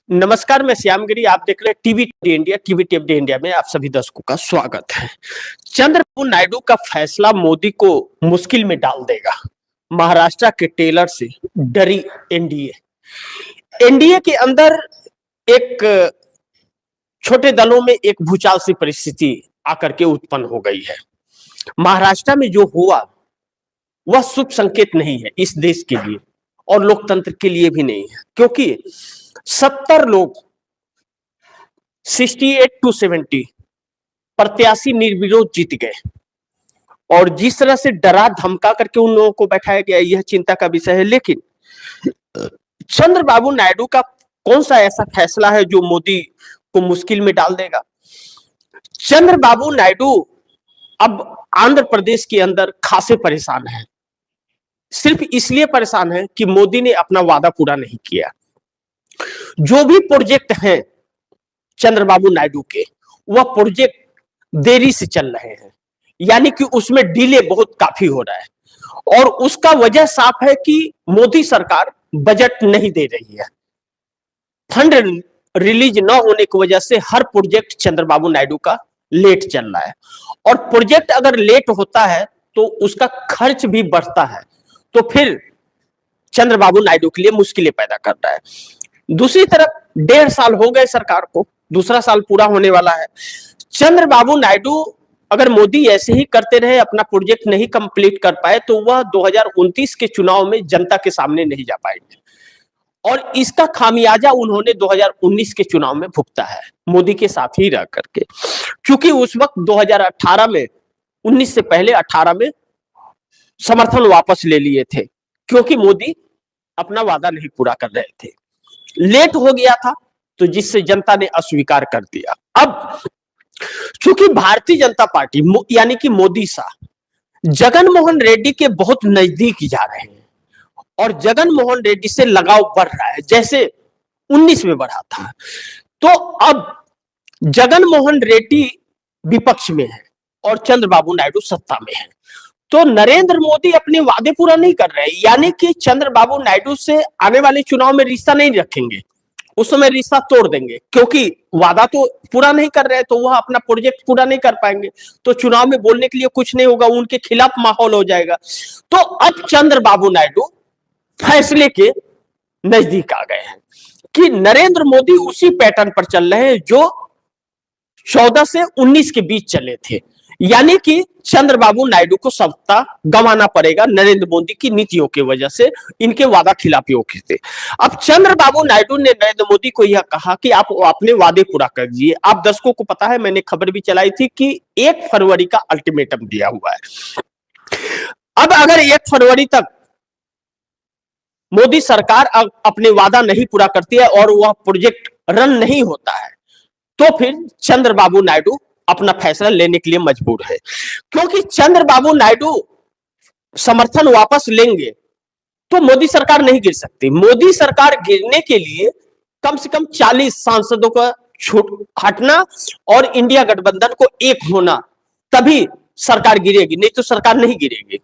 नमस्कार, मैं श्यामगिरी। आप देख रहे हैं टीवी इंडिया में आप सभी दर्शकों का स्वागत है। चंद्रबाबू नायडू का फैसला मोदी को मुश्किल में डाल देगा। महाराष्ट्र के टेलर से डरी एनडीए। एनडीए के अंदर एक छोटे दलों में एक भूचाल सी परिस्थिति आकर के उत्पन्न हो गई है। महाराष्ट्र में जो हुआ वह शुभ संकेत नहीं है इस देश के लिए और लोकतंत्र के लिए भी नहीं है, क्योंकि 70 लोग 68 to 70 प्रत्याशी निर्विरोध जीत गए और जिस तरह से डरा धमका करके उन लोगों को बैठाया गया यह चिंता का विषय है। लेकिन चंद्रबाबू नायडू का कौन सा ऐसा फैसला है जो मोदी को मुश्किल में डाल देगा? चंद्रबाबू नायडू अब आंध्र प्रदेश के अंदर खासे परेशान है। सिर्फ इसलिए परेशान है कि मोदी ने अपना वादा पूरा नहीं किया। जो भी प्रोजेक्ट हैं चंद्रबाबू नायडू के, वह प्रोजेक्ट देरी से चल रहे हैं, यानी कि उसमें डिले बहुत काफी हो रहा है और उसका वजह साफ है कि मोदी सरकार बजट नहीं दे रही है। फंड रिलीज न होने की वजह से हर प्रोजेक्ट चंद्रबाबू नायडू का लेट चल रहा है और प्रोजेक्ट अगर लेट होता है तो उसका खर्च भी बढ़ता है, तो फिर चंद्रबाबू नायडू के लिए मुश्किलें पैदा कर रहा है। दूसरी तरफ 1.5 साल हो गए सरकार को, दूसरा साल पूरा होने वाला है। चंद्रबाबू नायडू अगर मोदी ऐसे ही करते रहे, अपना प्रोजेक्ट नहीं कंप्लीट कर पाए, तो वह 2029 के चुनाव में जनता के सामने नहीं जा पाएंगे और इसका खामियाजा उन्होंने 2019 के चुनाव में भुगता है मोदी के साथ ही रह करके। क्योंकि उस वक्त 2018 में 19 से पहले 18 में समर्थन वापस ले लिए थे, क्योंकि मोदी अपना वादा नहीं पूरा कर रहे थे। लेट हो गया था तो जिससे जनता ने अस्वीकार कर दिया। अब चूंकि भारतीय जनता पार्टी यानी कि मोदी शाह जगन मोहन रेड्डी के बहुत नजदीक जा रहे हैं और जगन मोहन रेड्डी से लगाव बढ़ रहा है, जैसे 19 में बढ़ा था। तो अब जगन मोहन रेड्डी विपक्ष में है और चंद्रबाबू नायडू सत्ता में है, तो नरेंद्र मोदी अपने वादे पूरा नहीं कर रहे, यानी कि चंद्रबाबू नायडू से आने वाले चुनाव में रिश्ता नहीं रखेंगे, उस समय रिश्ता तोड़ देंगे, क्योंकि वादा तो पूरा नहीं कर रहे, तो वह अपना प्रोजेक्ट पूरा नहीं कर पाएंगे, तो चुनाव में बोलने के लिए कुछ नहीं होगा, उनके खिलाफ माहौल हो जाएगा। तो अब चंद्रबाबू नायडू फैसले के नजदीक आ गए हैं कि नरेंद्र मोदी उसी पैटर्न पर चल रहे हैं जो 14 से 19 के बीच चले थे, यानी कि चंद्रबाबू नायडू को सत्ता गंवाना पड़ेगा नरेंद्र मोदी की नीतियों की वजह से, इनके वादा खिलाफियों के थे। अब चंद्रबाबू नायडू ने नरेंद्र मोदी को यह कहा कि आप अपने वादे पूरा कर दीजिए। आप दर्शकों को पता है, मैंने खबर भी चलाई थी कि 1 फरवरी का अल्टीमेटम दिया हुआ है। अब अगर 1 फरवरी तक मोदी सरकार अपने वादा नहीं पूरा करती है और वह प्रोजेक्ट रन नहीं होता है, तो फिर चंद्रबाबू नायडू अपना फैसला लेने के लिए मजबूर है, क्योंकि चंद्रबाबू नायडू समर्थन वापस लेंगे तो मोदी सरकार नहीं गिर सकती। मोदी सरकार गिरने के लिए कम से कम 40 सांसदों का छूट हटना और इंडिया गठबंधन को एक होना, तभी सरकार गिरेगी, नहीं तो सरकार नहीं गिरेगी।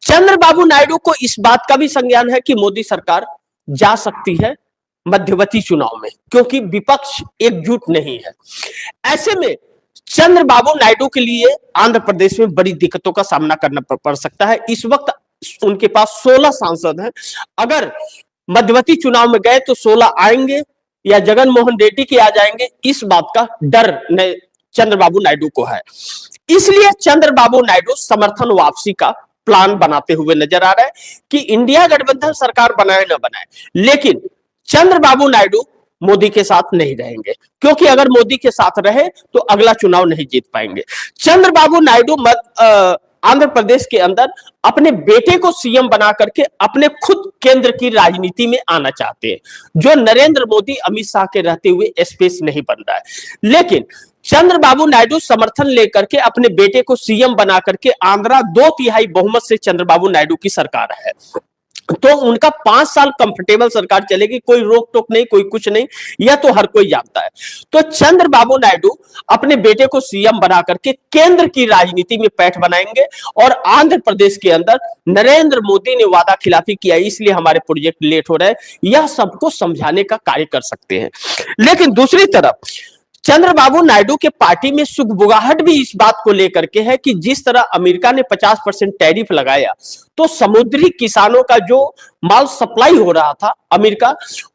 चंद्रबाबू नायडू को इस बात का भी संज्ञान है कि मोदी सरकार जा सकती है मध्यवर्ती चुनाव में, क्योंकि विपक्ष एकजुट नहीं है। ऐसे में चंद्रबाबू नायडू के लिए आंध्र प्रदेश में बड़ी दिक्कतों का सामना करना पड़ सकता है। इस वक्त उनके पास 16 सांसद हैं, अगर मध्यवर्ती चुनाव में गए तो 16 आएंगे या जगन मोहन रेड्डी के आ जाएंगे, इस बात का डर चंद्रबाबू नायडू को है। इसलिए चंद्रबाबू नायडू समर्थन वापसी का प्लान बनाते हुए नजर आ रहा है कि इंडिया गठबंधन सरकार बनाए ना बनाए, लेकिन चंद्रबाबू नायडू मोदी के साथ नहीं रहेंगे, क्योंकि अगर मोदी के साथ रहे तो अगला चुनाव नहीं जीत पाएंगे। चंद्रबाबू नायडू आंध्र प्रदेश के अंदर अपने बेटे को सीएम बना करके अपने खुद केंद्र की राजनीति में आना चाहते हैं, जो नरेंद्र मोदी अमित शाह के रहते हुए स्पेस नहीं बन रहा है। लेकिन चंद्रबाबू नायडू समर्थन लेकर के अपने बेटे को सीएम बना करके आंध्रा 2/3 बहुमत से चंद्रबाबू नायडू की सरकार है। तो उनका 5 साल कंफर्टेबल सरकार चलेगी, कोई रोक टोक नहीं, कोई कुछ नहीं, यह तो हर कोई जानता है। तो चंद्रबाबू नायडू अपने बेटे को सीएम बना करके केंद्र की राजनीति में पैठ बनाएंगे, और आंध्र प्रदेश के अंदर नरेंद्र मोदी ने वादा खिलाफी किया, इसलिए हमारे प्रोजेक्ट लेट हो रहे हैं, यह सबको समझाने का कार्य कर सकते हैं। लेकिन दूसरी तरफ चंद्रबाबू नायडू के पार्टी में सुगबुगाहट भी इस बात को लेकर के है कि जिस तरह अमेरिका ने 50% टैरिफ लगाया, तो समुद्री किसानों का जो माल सप्लाई हो रहा था अमेरिका,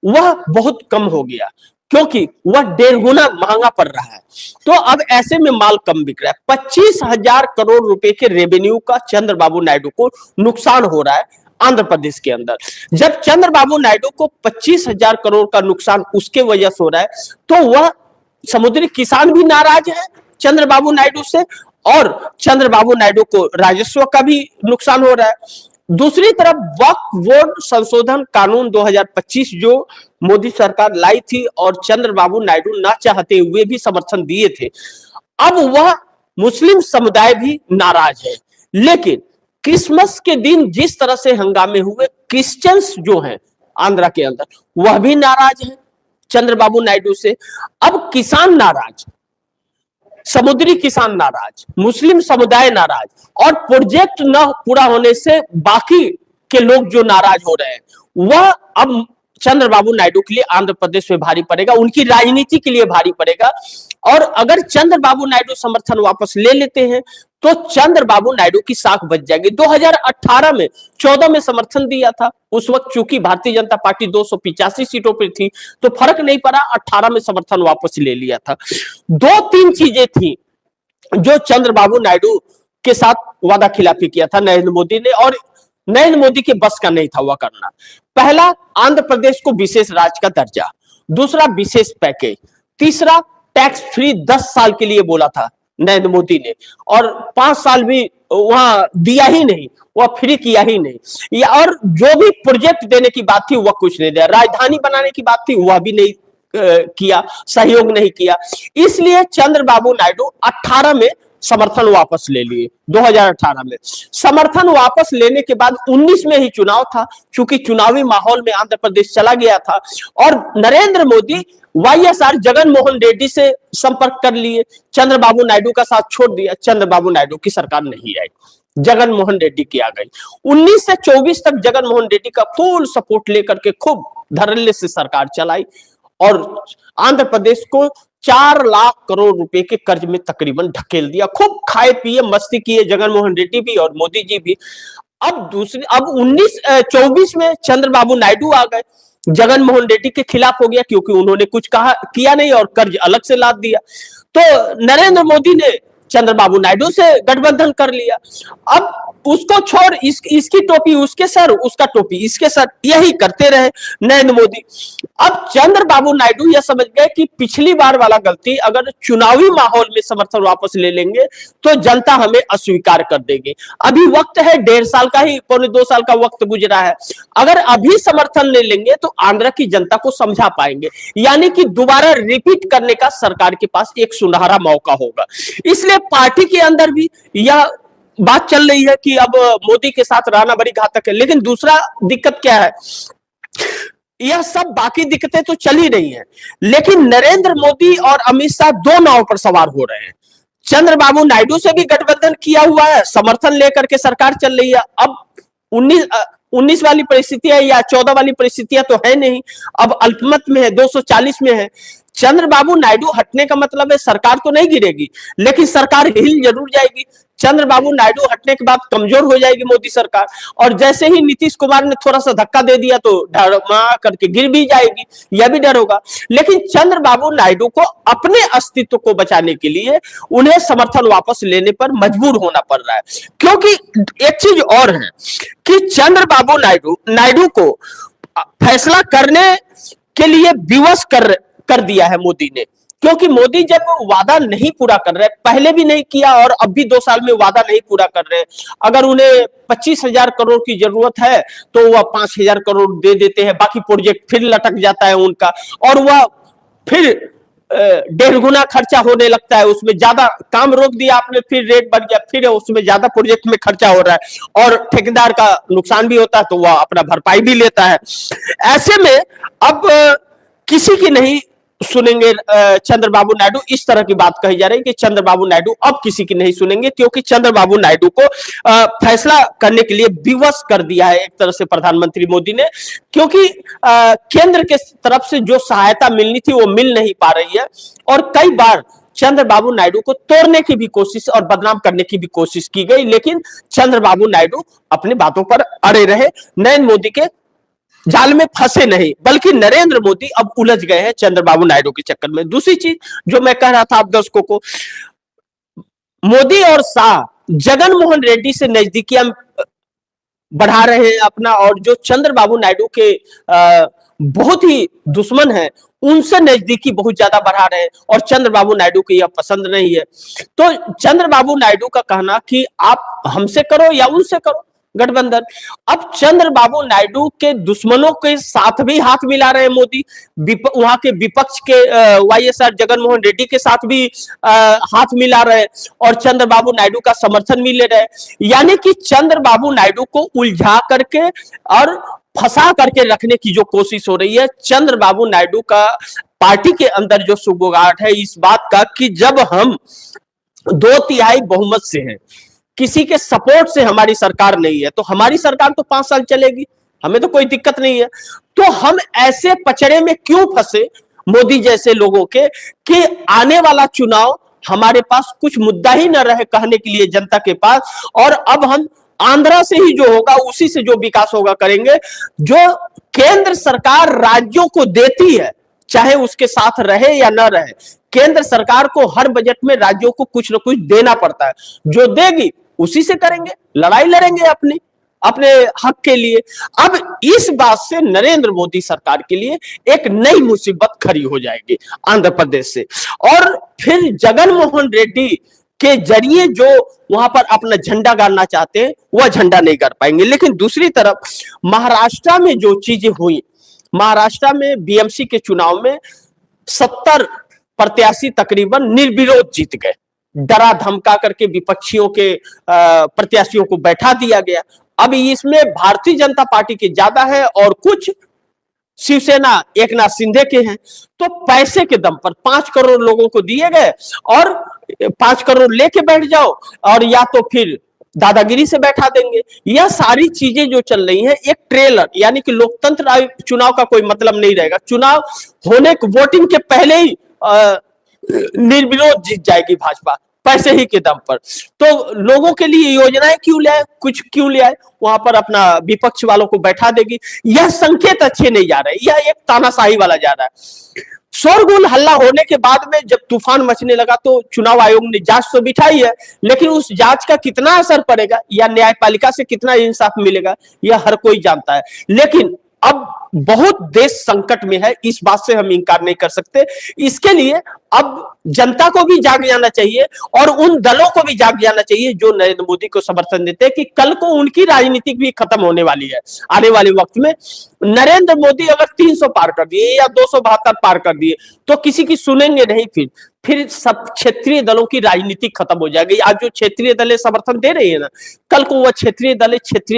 वह बहुत कम हो गया, क्योंकि वह 1.5 गुना महंगा पड़ रहा है। तो अब ऐसे में माल कम बिक रहा है। 25,000 करोड़ रुपए के रेवेन्यू का चंद्रबाबू नायडू को नुकसान हो रहा है आंध्र प्रदेश के अंदर। जब चंद्रबाबू नायडू को 25,000 करोड़ का नुकसान उसके वजह से हो रहा है, तो वह समुद्री किसान भी नाराज है चंद्रबाबू नायडू से, और चंद्रबाबू नायडू को राजस्व का भी नुकसान हो रहा है। दूसरी तरफ वक्फ बोर्ड संशोधन कानून 2025 जो मोदी सरकार लाई थी और चंद्रबाबू नायडू ना चाहते हुए भी समर्थन दिए थे, अब वह मुस्लिम समुदाय भी नाराज है। लेकिन क्रिसमस के दिन जिस तरह से हंगामे हुए, क्रिश्चियंस जो हैं आंध्रा के अंदर, वह भी नाराज है चंद्रबाबू नायडू से। अब किसान नाराज, समुद्री किसान नाराज, मुस्लिम समुदाय नाराज, और प्रोजेक्ट न पूरा होने से बाकी के लोग जो नाराज हो रहे हैं, वह अब चंद्रबाबू नायडू के लिए आंध्र प्रदेश में भारी पड़ेगा, उनकी राजनीति के लिए भारी पड़ेगा। और अगर चंद्रबाबू नायडू समर्थन वापस ले लेते हैं, तो चंद्रबाबू नायडू की साख बच जाएगी। 2018 में 14 में समर्थन दिया था, उस वक्त चूंकि भारतीय जनता पार्टी 285 सीटों पर थी, तो फर्क नहीं पड़ा, 18 में समर्थन वापस ले लिया था। 2-3 चीजें थी जो चंद्रबाबू नायडू के साथ वादा खिलाफी किया था नरेंद्र मोदी ने, और नरेंद्र मोदी के बस का नहीं था वह करना। पहला, आंध्र प्रदेश को विशेष राज्य का दर्जा। दूसरा, विशेष पैकेज। तीसरा, टैक्स फ्री 10 साल के लिए बोला था नरेंद्र मोदी ने, और 5 साल भी वहां दिया ही नहीं, वह फ्री किया ही नहीं। या और जो भी प्रोजेक्ट देने की बात थी वह कुछ नहीं दिया। राजधानी बनाने की बात थी वह भी नहीं किया, सहयोग नहीं किया। इसलिए चंद्रबाबू नायडू 18 में समर्थन वापस ले लिए। 2018 में समर्थन वापस लेने के बाद 19 में ही चुनाव था, चूंकि चुनावी माहौल में आंध्र प्रदेश चला गया था, और नरेंद्र मोदी वाईएसआर जगन मोहन रेड्डी से संपर्क कर लिए, चंद्रबाबू नायडू का साथ छोड़ दिया। चंद्रबाबू नायडू की सरकार नहीं आई, जगन मोहन रेड्डी की आ गई। 19 से 24 तक जगन मोहन रेड्डी का फुल सपोर्ट लेकर के खूब धड़ल्ले से सरकार चलाई, और आंध्र प्रदेश को 4 लाख करोड़ रुपए के कर्ज में तकरीबन ढकेल दिया। खूब खाए पिए मस्ती किए जगन मोहन रेड्डी भी और मोदी जी भी। अब 24 में चंद्रबाबू नायडू आ गए, जगन मोहन रेड्डी के खिलाफ हो गया, क्योंकि उन्होंने कुछ कहा किया नहीं और कर्ज अलग से लाद दिया। तो नरेंद्र मोदी ने चंद्रबाबू नायडू से गठबंधन कर लिया। अब उसको छोड़ इसकी टोपी उसके सर, उसका टोपी इसके सर, यही करते रहे नरेंद्र मोदी। अब चंद्रबाबू नायडू यह समझ गए कि पिछली बार वाला गलती, अगर चुनावी माहौल में समर्थन वापस ले लेंगे तो जनता हमें अस्वीकार कर देगी। अभी वक्त है, 1.5 साल का ही, 2.25 साल का वक्त गुजरा है। अगर अभी समर्थन ले लेंगे तो आंध्र की जनता को समझा पाएंगे, यानी कि दोबारा रिपीट करने का सरकार के पास एक सुनहरा मौका होगा। इसलिए पार्टी के अंदर भी यह बात चल रही है कि अब मोदी के साथ रहना बड़ी घातक है। लेकिन दूसरा दिक्कत क्या है, यह सब बाकी दिक्कतें तो चल ही रही हैं, लेकिन नरेंद्र मोदी और अमित शाह 2 नाव पर सवार हो रहे हैं। चंद्रबाबू नायडू से भी गठबंधन किया हुआ है, समर्थन लेकर के सरकार चल रही है। अब 19 वाली परिस्थितियां या 14 वाली परिस्थितियां तो है नहीं, अब अल्पमत में है, 240 में है। चंद्रबाबू नायडू हटने का मतलब है सरकार तो नहीं गिरेगी, लेकिन सरकार हिल जरूर जाएगी। चंद्रबाबू नायडू हटने के बाद कमजोर हो जाएगी मोदी सरकार, और जैसे ही नीतीश कुमार ने थोड़ा सा धक्का दे दिया तो डरमा करके गिर भी जाएगी, यह भी डर होगा। लेकिन चंद्रबाबू नायडू को अपने अस्तित्व को बचाने के लिए उन्हें समर्थन वापस लेने पर मजबूर होना पड़ रहा है। क्योंकि एक चीज और है कि चंद्रबाबू नायडू को फैसला करने के लिए विवश कर दिया है मोदी ने, क्योंकि मोदी जब वादा नहीं पूरा कर रहे, पहले भी नहीं किया और अब भी 2 साल में वादा नहीं पूरा कर रहे। अगर उन्हें 25,000 करोड़ की जरूरत है तो वह 5,000 करोड़ दे देते हैं, बाकी प्रोजेक्ट फिर लटक जाता है उनका, और वह फिर डेढ़ गुना खर्चा होने लगता है, उसमें ज्यादा काम रोक दिया आपने, फिर रेट बढ़ गया, फिर उसमें ज्यादा प्रोजेक्ट में खर्चा हो रहा है और ठेकेदार का नुकसान भी होता है तो वह अपना भरपाई भी लेता है। ऐसे में अब किसी की नहीं सुनेंगे चंद्रबाबू नायडू। इस तरह की बात कही जा रही है कि चंद्रबाबू नायडू अब किसी की नहीं सुनेंगे, क्योंकि चंद्रबाबू नायडू को फैसला करने के लिए विवश कर दिया है एक तरह से प्रधानमंत्री मोदी ने, क्योंकि केंद्र के तरफ से जो सहायता मिलनी थी वो मिल नहीं पा रही है और कई बार चंद्रबाबू नायडू को तोड़ने की भी कोशिश और बदनाम करने की भी कोशिश की गई, लेकिन चंद्रबाबू नायडू अपनी बातों पर अड़े रहे, नरेंद्र मोदी के जाल में फंसे नहीं, बल्कि नरेंद्र मोदी अब उलझ गए हैं चंद्रबाबू नायडू के चक्कर में। दूसरी चीज जो मैं कह रहा था आप दर्शकों को, मोदी और शाह जगन मोहन रेड्डी से नजदीकियां बढ़ा रहे हैं अपना, और जो चंद्रबाबू नायडू के बहुत ही दुश्मन हैं उनसे नजदीकी बहुत ज्यादा बढ़ा रहे हैं और चंद्रबाबू नायडू को यह पसंद नहीं है। तो चंद्रबाबू नायडू का कहना कि आप हमसे करो या उनसे करो गठबंधन, अब चंद्रबाबू नायडू के दुश्मनों के साथ भी हाथ मिला रहे हैं मोदी, वहां के विपक्ष के वाईएसआर जगन मोहन रेड्डी के साथ भी हाथ मिला रहे और चंद्रबाबू नायडू का समर्थन भी ले रहे, यानी कि चंद्रबाबू नायडू को उलझा करके और फंसा करके रखने की जो कोशिश हो रही है। चंद्रबाबू नायडू का पार्टी के अंदर जो सुगबुगाहट है इस बात का कि जब हम 2/3 बहुमत से हैं, किसी के सपोर्ट से हमारी सरकार नहीं है, तो हमारी सरकार तो 5 साल चलेगी, हमें तो कोई दिक्कत नहीं है, तो हम ऐसे पचड़े में क्यों फंसे मोदी जैसे लोगों के कि आने वाला चुनाव हमारे पास कुछ मुद्दा ही न रहे कहने के लिए जनता के पास, और अब हम आंध्रा से ही जो होगा उसी से जो विकास होगा करेंगे। जो केंद्र सरकार राज्यों को देती है चाहे उसके साथ रहे या न रहे, केंद्र सरकार को हर बजट में राज्यों को कुछ न कुछ देना पड़ता है, जो देगी उसी से करेंगे, लड़ाई लड़ेंगे अपने हक के लिए। अब इस बात से नरेंद्र मोदी सरकार के लिए एक नई मुसीबत खड़ी हो जाएगी आंध्र प्रदेश से, और फिर जगन मोहन रेड्डी के जरिए जो वहां पर अपना झंडा गाड़ना चाहते हैं वह झंडा नहीं कर पाएंगे। लेकिन दूसरी तरफ महाराष्ट्र में जो चीजें हुई, महाराष्ट्र में बीएमसी के चुनाव में 70 प्रत्याशी तकरीबन निर्विरोध जीत गए, डरा धमका करके विपक्षियों के प्रत्याशियों को बैठा दिया गया। अब इसमें भारतीय जनता पार्टी के ज्यादा है और कुछ शिवसेना एकनाथ शिंदे के हैं, तो पैसे के दम पर 5 करोड़ लोगों को दिए गए और 5 करोड़ लेके बैठ जाओ और या तो फिर दादागिरी से बैठा देंगे। यह सारी चीजें जो चल रही हैं एक ट्रेलर, यानी कि लोकतंत्र चुनाव का कोई मतलब नहीं रहेगा, चुनाव होने वोटिंग के पहले ही निर्विरोध जीत जाएगी भाजपा पैसे ही के दम पर। तो लोगों के लिए योजनाएं क्यों ले आए, कुछ क्यों ले आए, वहां पर अपना विपक्ष वालों को बैठा देगी। यह संकेत अच्छे नहीं जा रहे, यह एक तानाशाही वाला जा रहा है। शोरगुल हल्ला होने के बाद में जब तूफान मचने लगा तो चुनाव आयोग ने जांच तो बिठाई है, लेकिन उस जांच का कितना असर पड़ेगा या न्यायपालिका से कितना इंसाफ मिलेगा यह हर कोई जानता है। लेकिन अब बहुत देश संकट में है, इस बात से हम इनकार नहीं कर सकते। इसके लिए अब जनता को भी जाग जाना चाहिए और उन दलों को भी जाग जाना चाहिए जो नरेंद्र मोदी को समर्थन देते हैं कि कल को उनकी राजनीति भी खत्म होने वाली है। आने वाले वक्त में नरेंद्र मोदी अगर 300 पार कर दिए या 272 पार कर दिए तो किसी की सुनेंगे नहीं, फिर सब क्षेत्रीय दलों की राजनीति खत्म हो जाएगी। आज जो क्षेत्रीय दल समर्थन दे रही है ना, कल को वह क्षेत्रीय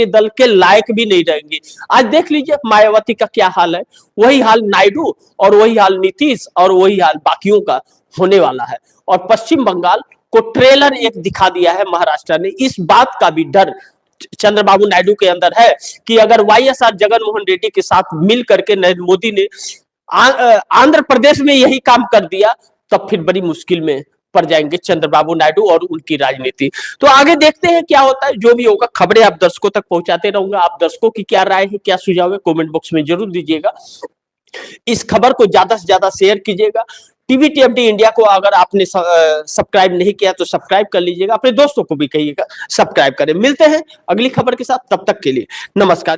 दल के लायक भी नहीं रहेंगे। आज देख लीजिए मायावती का क्या हाल है, वही हाल नायडू और वही हाल नीतीश और वही हाल बाकियों का होने वाला है। और पश्चिम बंगाल को ट्रेलर एक दिखा दिया है महाराष्ट्र ने। इस बात का भी डर चंद्रबाबू नायडू के अंदर है कि अगर वाईएसआर जगन मोहन रेड्डी के साथ मिल करके नरेंद्र मोदी ने आंध्र प्रदेश में यही काम कर दिया तब फिर बड़ी मुश्किल में पड़ जाएंगे चंद्रबाबू नायडू और उनकी राजनीति। तो आगे देखते हैं क्या होता है, जो भी होगा खबरें आप दर्शकों तक पहुंचाते रहूंगा। आप दर्शकों की क्या राय है, क्या सुझाव है, कमेंट बॉक्स में जरूर दीजिएगा। इस खबर को ज्यादा से ज्यादा शेयर कीजिएगा। टीवी टीएमटी इंडिया को अगर आपने सब्सक्राइब नहीं किया तो सब्सक्राइब कर लीजिएगा, अपने दोस्तों को भी कहिएगा सब्सक्राइब करें। मिलते हैं अगली खबर के साथ, तब तक के लिए नमस्कार।